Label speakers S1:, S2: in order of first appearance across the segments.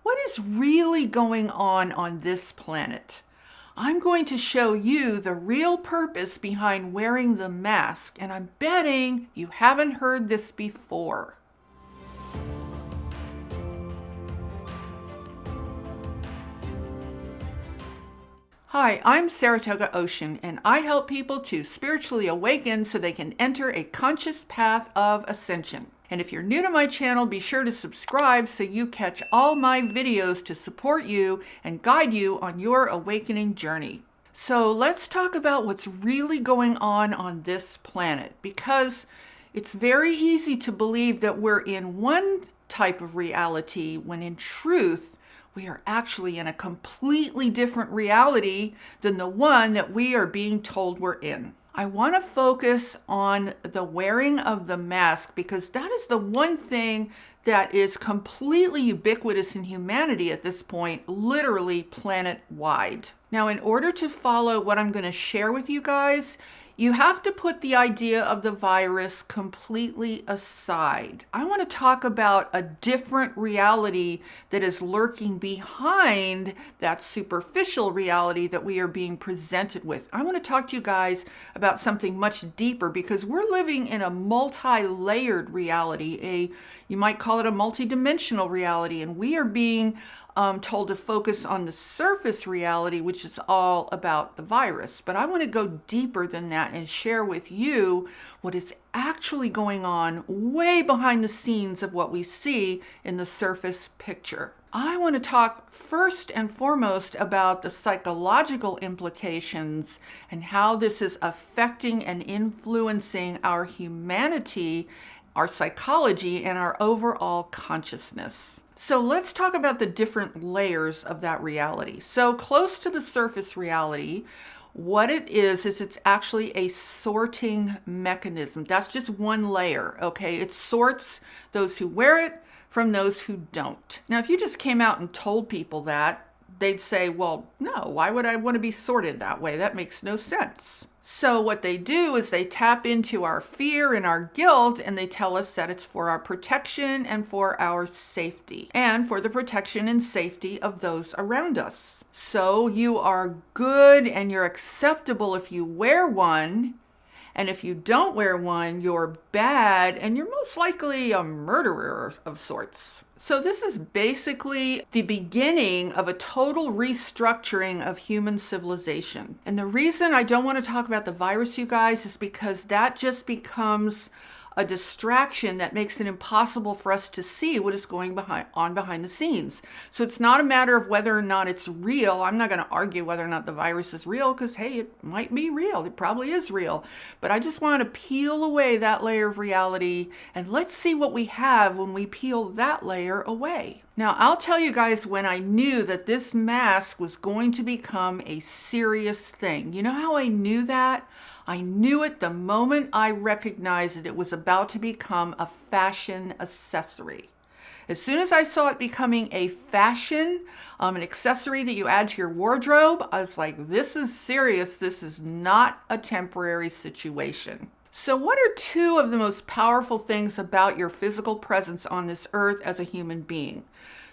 S1: What is really going on this planet? I'm going to show you the real purpose behind wearing the mask, and I'm betting you haven't heard this before. Hi, I'm Saratoga Ocean, and I help people to spiritually awaken so they can enter a conscious path of ascension. And if you're new to my channel, be sure to subscribe so you catch all my videos to support you and guide you on your awakening journey. So let's talk about what's really going on this planet, because it's very easy to believe that we're in one type of reality when in truth, we are actually in a completely different reality than the one that we are being told we're in. I want to focus on the wearing of the mask because that is the one thing that is completely ubiquitous in humanity at this point, literally planet-wide. Now, in order to follow what I'm going to share with you guys, you have to put the idea of the virus completely aside. I want to talk about a different reality that is lurking behind that superficial reality that we are being presented with. I want to talk to you guys about something much deeper because we're living in a multi-layered reality, you might call it a multi-dimensional reality, and we are being told to focus on the surface reality, which is all about the virus. But I want to go deeper than that and share with you what is actually going on way behind the scenes of what we see in the surface picture. I want to talk first and foremost about the psychological implications and how this is affecting and influencing our humanity, our psychology, and our overall consciousness. So let's talk about the different layers of that reality. So close to the surface reality, what it is it's actually a sorting mechanism. That's just one layer, okay? It sorts those who wear it from those who don't. Now, if you just came out and told people that, they'd say, well, no, why would I want to be sorted that way? That makes no sense. So what they do is they tap into our fear and our guilt, and they tell us that it's for our protection and for our safety and for the protection and safety of those around us. So you are good and you're acceptable if you wear one. And if you don't wear one, you're bad and you're most likely a murderer of sorts. So this is basically the beginning of a total restructuring of human civilization. And the reason I don't want to talk about the virus, you guys, is because that just becomes a distraction that makes it impossible for us to see what is going on behind the scenes. So it's not a matter of whether or not it's real. I'm not going to argue whether or not the virus is real because, hey, it might be real. It probably is real. But I just want to peel away that layer of reality and let's see what we have when we peel that layer away. Now, I'll tell you guys when I knew that this mask was going to become a serious thing. You know how I knew that? I knew it the moment I recognized that it was about to become a fashion accessory. As soon as I saw it becoming a fashion, an accessory that you add to your wardrobe, I was like, this is serious. This is not a temporary situation. So what are two of the most powerful things about your physical presence on this earth as a human being?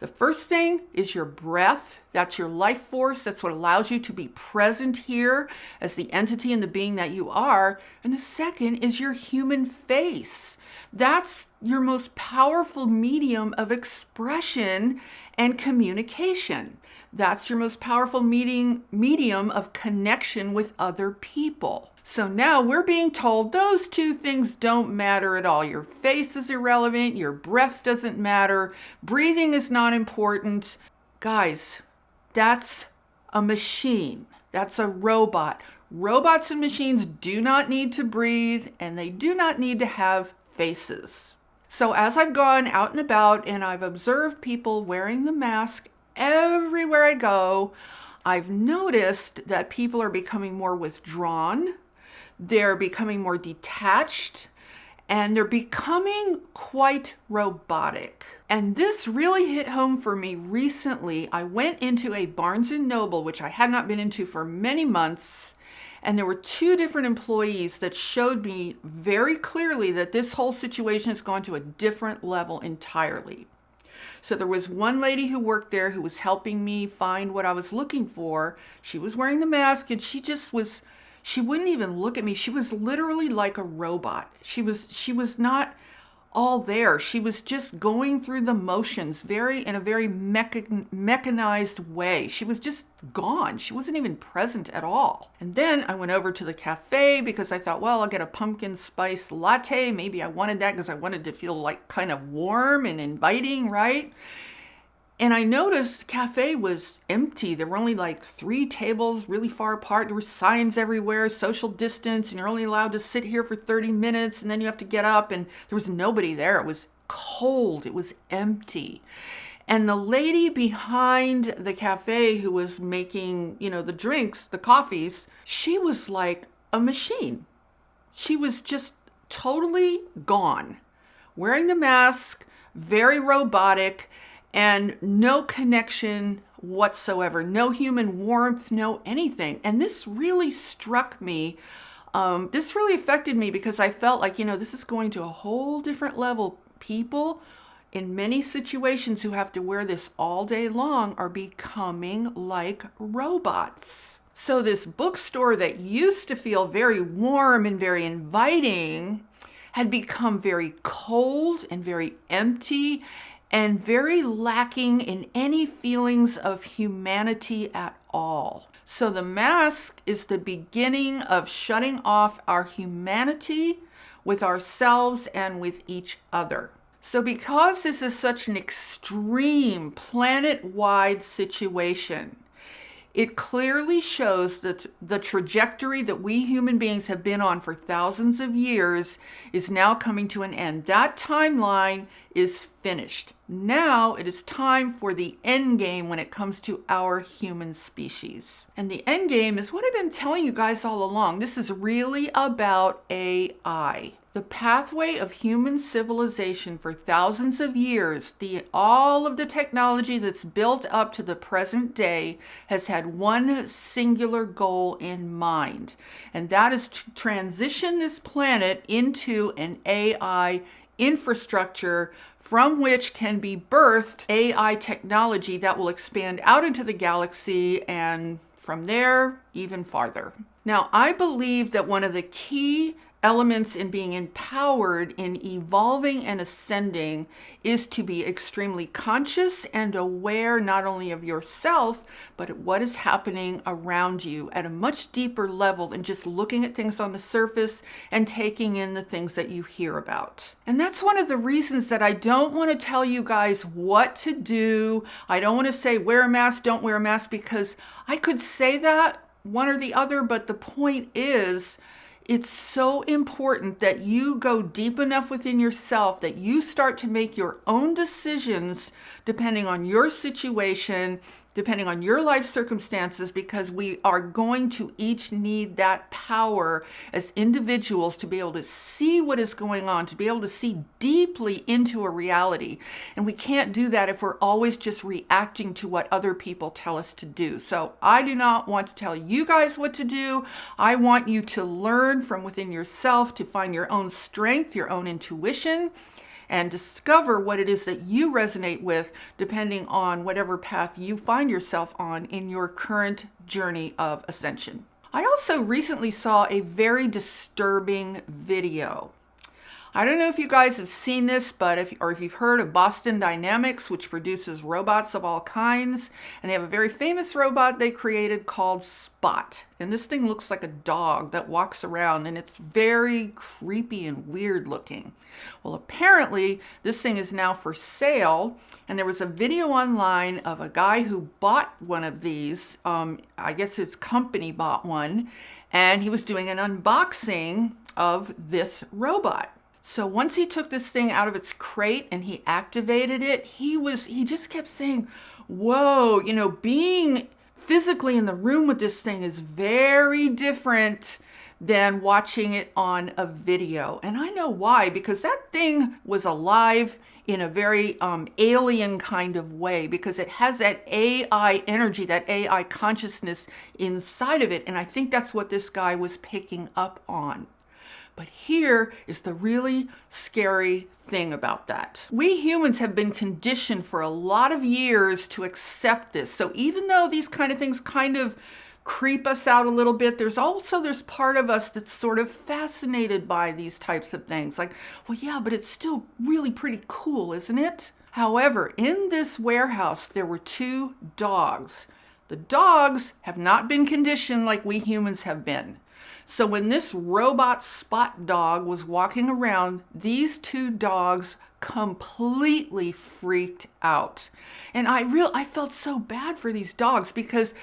S1: The first thing is your breath. That's your life force. That's what allows you to be present here as the entity and the being that you are. And the second is your human face. That's your most powerful medium of expression and communication. That's your most powerful medium of connection with other people. So now we're being told those two things don't matter at all. Your face is irrelevant. Your breath doesn't matter. Breathing is not important. Guys, that's a machine. That's a robot. Robots and machines do not need to breathe, and they do not need to have faces. So as I've gone out and about and I've observed people wearing the mask everywhere I go, I've noticed that people are becoming more withdrawn. They're becoming more detached, and they're becoming quite robotic. And this really hit home for me recently. I went into a Barnes & Noble, which I had not been into for many months, and there were two different employees that showed me very clearly that this whole situation has gone to a different level entirely. So there was one lady who worked there who was helping me find what I was looking for. She was wearing the mask and she wouldn't even look at me. She was literally like a robot. She was not all there. She was just going through the motions in a very mechanized way. She was just gone. She wasn't even present at all. And then I went over to the cafe because I thought, well, I'll get a pumpkin spice latte. Maybe I wanted that because I wanted to feel like kind of warm and inviting, right? And I noticed the cafe was empty. There were only like 3 tables really far apart. There were signs everywhere, social distance, and you're only allowed to sit here for 30 minutes and then you have to get up. And there was nobody there. It was cold. It was empty. And the lady behind the cafe who was making, the drinks, the coffees, she was like a machine. She was just totally gone, wearing the mask, very robotic, and no connection whatsoever, no human warmth, no anything. And this really struck me. This really affected me because I felt like, this is going to a whole different level. People in many situations who have to wear this all day long are becoming like robots. So this bookstore that used to feel very warm and very inviting had become very cold and very empty and very lacking in any feelings of humanity at all. So the mask is the beginning of shutting off our humanity with ourselves and with each other. So because this is such an extreme planet-wide situation, it clearly shows that the trajectory that we human beings have been on for thousands of years is now coming to an end. That timeline is finished. Now it is time for the end game when it comes to our human species. And the end game is what I've been telling you guys all along. This is really about AI. The pathway of human civilization for thousands of years, all of the technology that's built up to the present day has had one singular goal in mind, and that is to transition this planet into an AI infrastructure from which can be birthed AI technology that will expand out into the galaxy and from there even farther. Now, I believe that one of the key elements in being empowered in evolving and ascending is to be extremely conscious and aware not only of yourself, but at what is happening around you at a much deeper level than just looking at things on the surface and taking in the things that you hear about. And that's one of the reasons that I don't want to tell you guys what to do. I don't want to say wear a mask, don't wear a mask, because I could say that one or the other, but the point is, it's so important that you go deep enough within yourself that you start to make your own decisions depending on your situation, depending on your life circumstances, because we are going to each need that power as individuals to be able to see what is going on, to be able to see deeply into a reality. And we can't do that if we're always just reacting to what other people tell us to do. So I do not want to tell you guys what to do. I want you to learn from within yourself to find your own strength, your own intuition, and discover what it is that you resonate with depending on whatever path you find yourself on in your current journey of ascension. I also recently saw a very disturbing video. I don't know if you guys have seen this, but if you've heard of Boston Dynamics, which produces robots of all kinds, and they have a very famous robot they created called Spot. And this thing looks like a dog that walks around, and it's very creepy and weird looking. Well, apparently this thing is now for sale, and there was a video online of a guy who bought one of these. I guess his company bought one, and he was doing an unboxing of this robot. So once he took this thing out of its crate and he activated it, he just kept saying, whoa, being physically in the room with this thing is very different than watching it on a video. And I know why, because that thing was alive in a very alien kind of way, because it has that AI energy, that AI consciousness inside of it. And I think that's what this guy was picking up on. But here is the really scary thing about that. We humans have been conditioned for a lot of years to accept this. So even though these kind of things kind of creep us out a little bit, there's part of us that's sort of fascinated by these types of things. Like, well, yeah, but it's still really pretty cool, isn't it? However, in this warehouse, there were 2 dogs. The dogs have not been conditioned like we humans have been. So when this robot Spot dog was walking around, these 2 dogs completely freaked out. And I felt so bad for these dogs because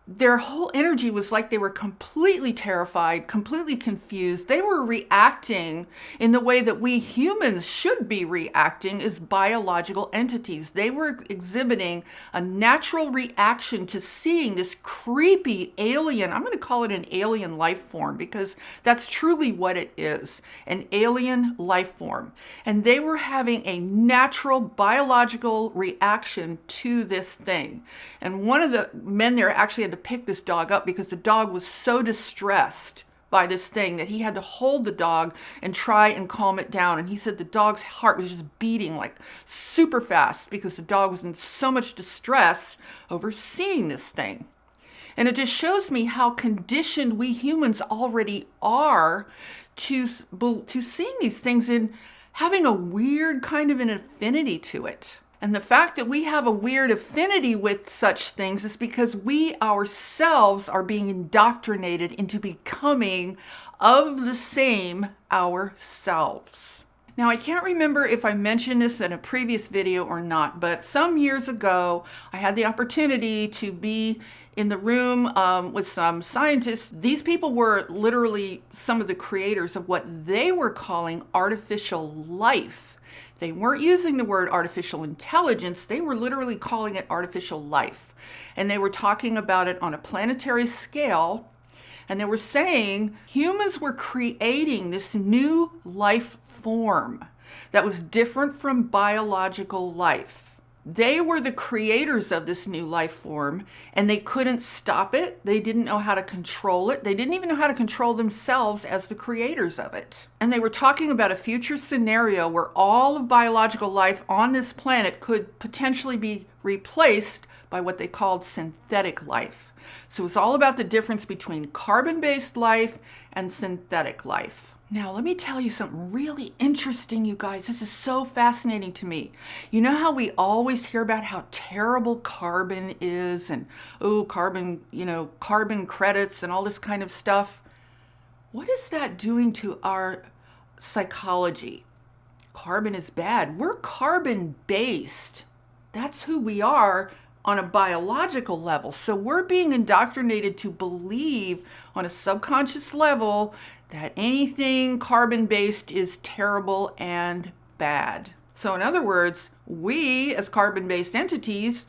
S1: their whole energy was like they were completely terrified, completely confused. They were reacting in the way that we humans should be reacting as biological entities. They were exhibiting a natural reaction to seeing this creepy alien. I'm going to call it an alien life form because that's truly what it is, an alien life form. And they were having a natural biological reaction to this thing. And one of the men there actually had to pick this dog up because the dog was so distressed by this thing that he had to hold the dog and try and calm it down. And he said the dog's heart was just beating like super fast because the dog was in so much distress over seeing this thing. And it just shows me how conditioned we humans already are to seeing these things and having a weird kind of an affinity to it. And the fact that we have a weird affinity with such things is because we ourselves are being indoctrinated into becoming of the same ourselves. Now, I can't remember if I mentioned this in a previous video or not, but some years ago, I had the opportunity to be in the room with some scientists. These people were literally some of the creators of what they were calling artificial life. They weren't using the word artificial intelligence. They were literally calling it artificial life. And they were talking about it on a planetary scale. And they were saying humans were creating this new life form that was different from biological life. They were the creators of this new life form, and they couldn't stop it. They didn't know how to control it. They didn't even know how to control themselves as the creators of it. And they were talking about a future scenario where all of biological life on this planet could potentially be replaced by what they called synthetic life. So it's all about the difference between carbon-based life and synthetic life. Now, let me tell you something really interesting, you guys. This is so fascinating to me. You know how we always hear about how terrible carbon is and, oh, carbon, carbon credits and all this kind of stuff? What is that doing to our psychology? Carbon is bad. We're carbon-based. That's who we are on a biological level. So we're being indoctrinated to believe on a subconscious level that anything carbon-based is terrible and bad. So in other words, we as carbon-based entities,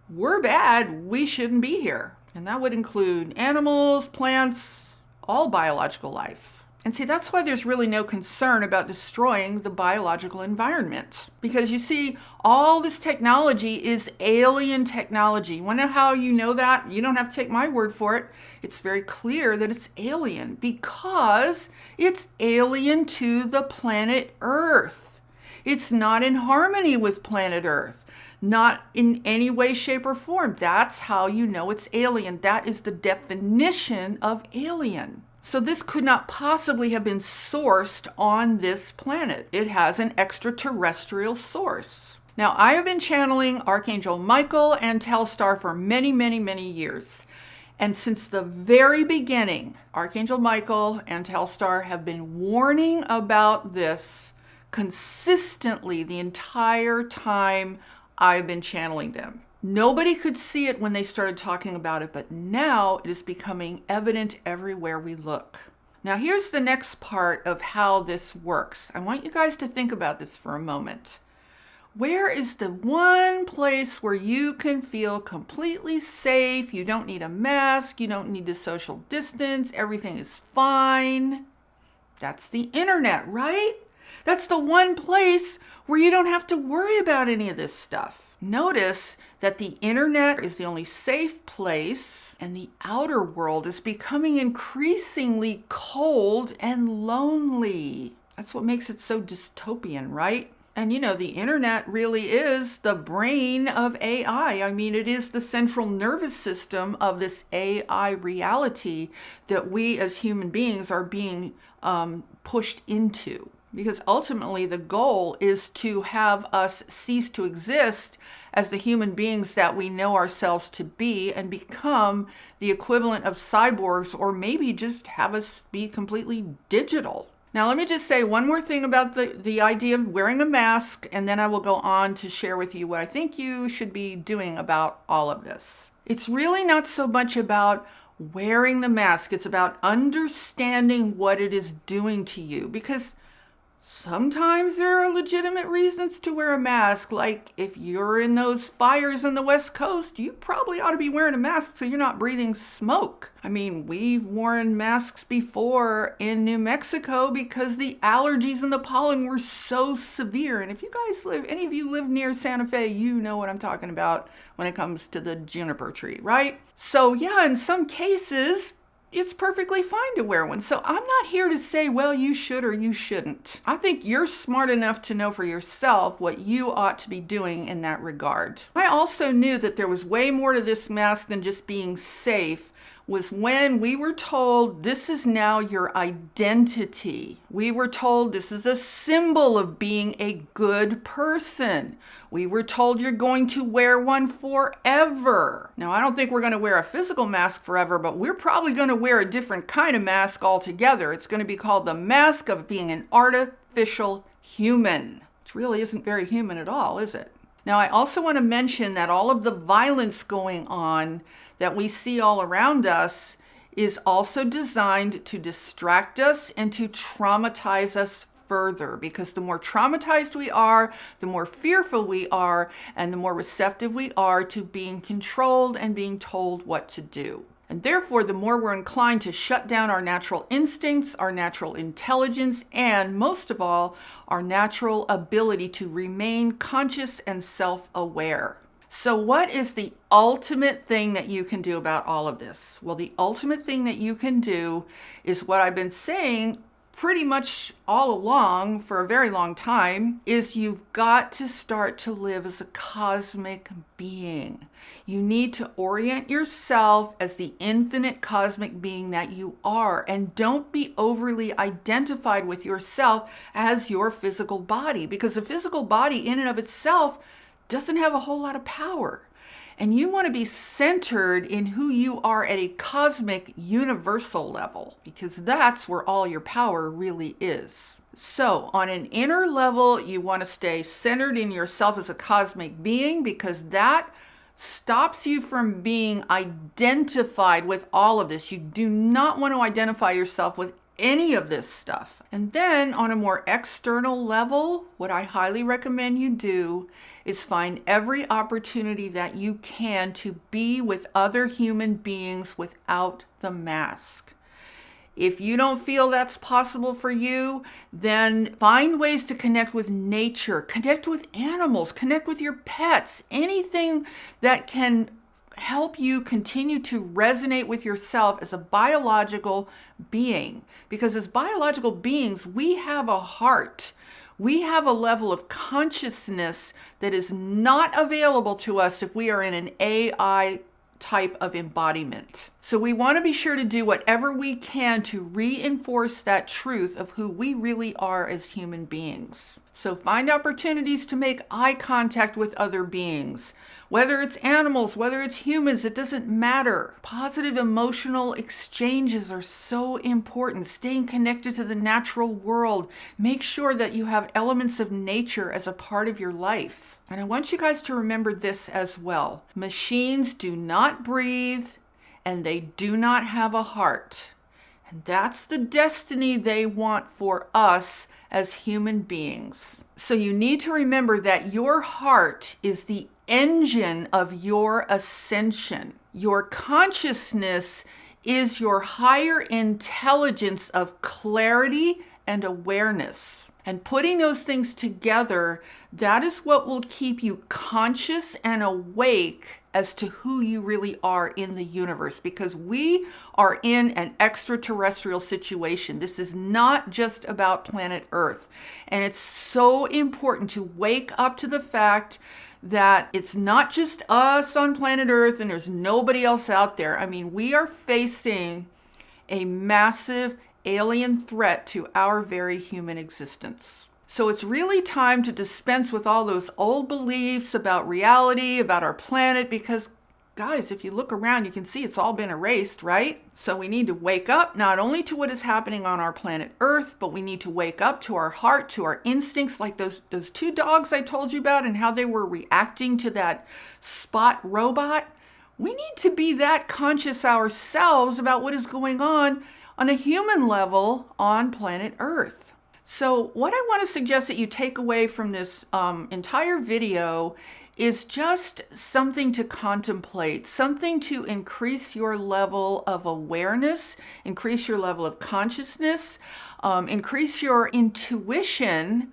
S1: we're bad, we shouldn't be here. And that would include animals, plants, all biological life. And see, that's why there's really no concern about destroying the biological environment. Because you see, all this technology is alien technology. You want to know how you know that? You don't have to take my word for it. It's very clear that it's alien because it's alien to the planet Earth. It's not in harmony with planet Earth. Not in any way, shape, or form. That's how you know it's alien. That is the definition of alien. So this could not possibly have been sourced on this planet. It has an extraterrestrial source. Now, I have been channeling Archangel Michael and Telstar for many, many, many years. And since the very beginning, Archangel Michael and Telstar have been warning about this consistently the entire time I've been channeling them. Nobody could see it when they started talking about it, but now it is becoming evident everywhere we look. Now, here's the next part of how this works. I want you guys to think about this for a moment. Where is the one place where you can feel completely safe? You don't need a mask. You don't need to social distance. Everything is fine. That's the internet, right? That's the one place where you don't have to worry about any of this stuff. Notice that the internet is the only safe place, and the outer world is becoming increasingly cold and lonely. That's what makes it so dystopian, right? And the internet really is the brain of AI. I mean, it is the central nervous system of this AI reality that we as human beings are being pushed into. Because ultimately the goal is to have us cease to exist as the human beings that we know ourselves to be and become the equivalent of cyborgs, or maybe just have us be completely digital. Now, let me just say one more thing about the idea of wearing a mask, and then I will go on to share with you what I think you should be doing about all of this. It's really not so much about wearing the mask. It's about understanding what it is doing to you, because sometimes there are legitimate reasons to wear a mask. Like if you're in those fires on the West Coast, you probably ought to be wearing a mask so you're not breathing smoke. I mean, we've worn masks before in New Mexico because the allergies and the pollen were so severe. And if any of you live near Santa Fe, you know what I'm talking about when it comes to the juniper tree, right? So yeah, in some cases, it's perfectly fine to wear one. So I'm not here to say, well, you should or you shouldn't. I think you're smart enough to know for yourself what you ought to be doing in that regard. I also knew that there was way more to this mask than just being safe, was when we were told this is now your identity. We were told this is a symbol of being a good person. We were told you're going to wear one forever. Now, I don't think we're going to wear a physical mask forever, but we're probably going to wear a different kind of mask altogether. It's going to be called the mask of being an artificial human, which really isn't very human at all, is it? Now, I also want to mention that all of the violence going on that we see all around us is also designed to distract us and to traumatize us further, because the more traumatized we are, the more fearful we are, and the more receptive we are to being controlled and being told what to do. And therefore, the more we're inclined to shut down our natural instincts, our natural intelligence, and most of all, our natural ability to remain conscious and self-aware. So what is the ultimate thing that you can do about all of this? Well, the ultimate thing that you can do is what I've been saying pretty much all along for a very long time, is you've got to start to live as a cosmic being. You need to orient yourself as the infinite cosmic being that you are, and don't be overly identified with yourself as your physical body, because the physical body in and of itself doesn't have a whole lot of power. And you want to be centered in who you are at a cosmic universal level, because that's where all your power really is. So on an inner level, you want to stay centered in yourself as a cosmic being, because that stops you from being identified with all of this. You do not want to identify yourself with any of this stuff. And then on a more external level, what I highly recommend you do is find every opportunity that you can to be with other human beings without the mask. If you don't feel that's possible for you, then find ways to connect with nature, connect with animals, connect with your pets, anything that can help you continue to resonate with yourself as a biological being. Because as biological beings, we have a heart. We have a level of consciousness that is not available to us if we are in an AI type of embodiment. So we want to be sure to do whatever we can to reinforce that truth of who we really are as human beings. So find opportunities to make eye contact with other beings. Whether it's animals, whether it's humans, it doesn't matter. Positive emotional exchanges are so important. Staying connected to the natural world. Make sure that you have elements of nature as a part of your life. And I want you guys to remember this as well. Machines do not breathe, and they do not have a heart. And that's the destiny they want for us as human beings. So you need to remember that your heart is the engine of your ascension. Your consciousness is your higher intelligence of clarity and awareness. And putting those things together, that is what will keep you conscious and awake as to who you really are in the universe, because we are in an extraterrestrial situation. This is not just about planet Earth. And it's so important to wake up to the fact that it's not just us on planet Earth and there's nobody else out there. I mean, we are facing a massive alien threat to our very human existence. So it's really time to dispense with all those old beliefs about reality, about our planet, because guys, if you look around, you can see it's all been erased, right? So we need to wake up not only to what is happening on our planet Earth, but we need to wake up to our heart, to our instincts, like those two dogs I told you about and how they were reacting to that Spot robot. We need to be that conscious ourselves about what is going on a human level on planet Earth. So what I want to suggest that you take away from this entire video is just something to contemplate, something to increase your level of awareness, increase your level of consciousness, increase your intuition,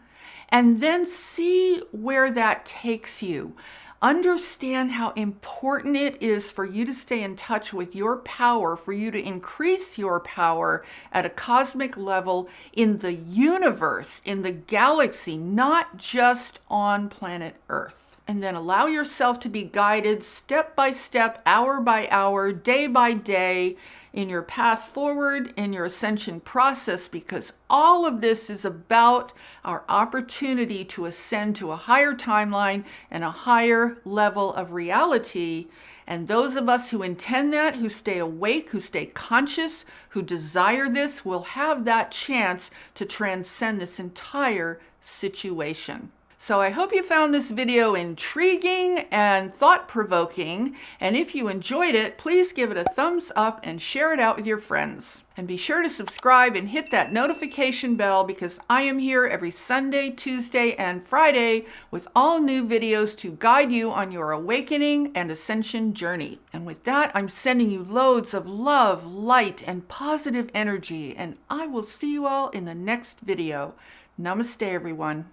S1: and then see where that takes you. Understand how important it is for you to stay in touch with your power, for you to increase your power at a cosmic level in the universe, in the galaxy, not just on planet Earth. And then allow yourself to be guided step by step, hour by hour, day by day, in your path forward, in your ascension process, because all of this is about our opportunity to ascend to a higher timeline and a higher level of reality. And those of us who intend that, who stay awake, who stay conscious, who desire this, will have that chance to transcend this entire situation. So I hope you found this video intriguing and thought-provoking, and if you enjoyed it, please give it a thumbs up and share it out with your friends. And be sure to subscribe and hit that notification bell, because I am here every Sunday, Tuesday, and Friday with all new videos to guide you on your awakening and ascension journey. And with that, I'm sending you loads of love, light, and positive energy, and I will see you all in the next video. Namaste, everyone.